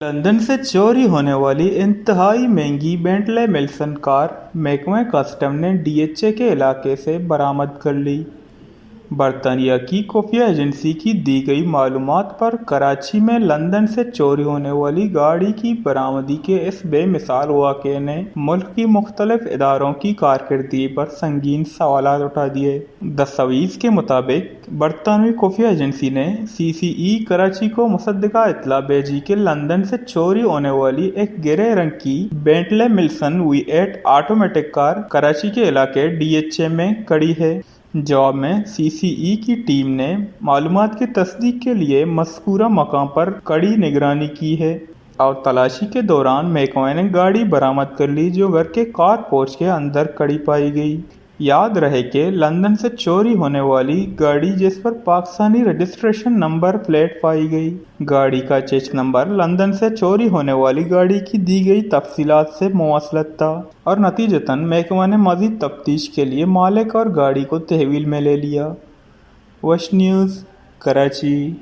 London से चोरी होने वाली इंतहाई महंगी बेंटले विल्सन कार महकमा कस्टम ने डीएचए के इलाके से बरामद कर ली। बरतानिया की खुफिया एजेंसी की दी गई मालूमात पर कराची में लंदन से चोरी होने वाली गाड़ी की बरामदी के इस बेमिसाल वाक़े ने मुल्क की मुख्तलिफ इदारों की कारकर्दगी पर संगीन सवालात उठा दिए। दस्तावेज़ के मुताबिक बरतानवी खुफिया एजेंसी ने CCE कराची को मुसद्दिका इत्तला भेजी कि लंदन से चोरी होने वाली एक ग्रे रंग की Bentley Wilson V8 automatic car Karachi के इलाके DHA में खड़ी है। जवाब में CCE की टीम ने मालूमात की तस्दीक के लिए मज़कूरा मकाम पर कड़ी निगरानी की है और तलाशी के दौरान महकमा ने गाड़ी बरामद कर ली जो घर के कार पोर्च के अंदर खड़ी पाई गई। याद रहे कि लंदन से चोरी होने वाली गाड़ी जिस पर पाकिस्तानी रजिस्ट्रेशन नंबर प्लेट पाई गई, गाड़ी का चेक नंबर लंदन से चोरी होने वाली गाड़ी की दी गई तफसीलात से मुवासलत था और नतीजतन महकमा ने मज़ीद तफ्तीश के लिए मालिक और गाड़ी को तहवील में ले लिया। वश न्यूज़, कराची।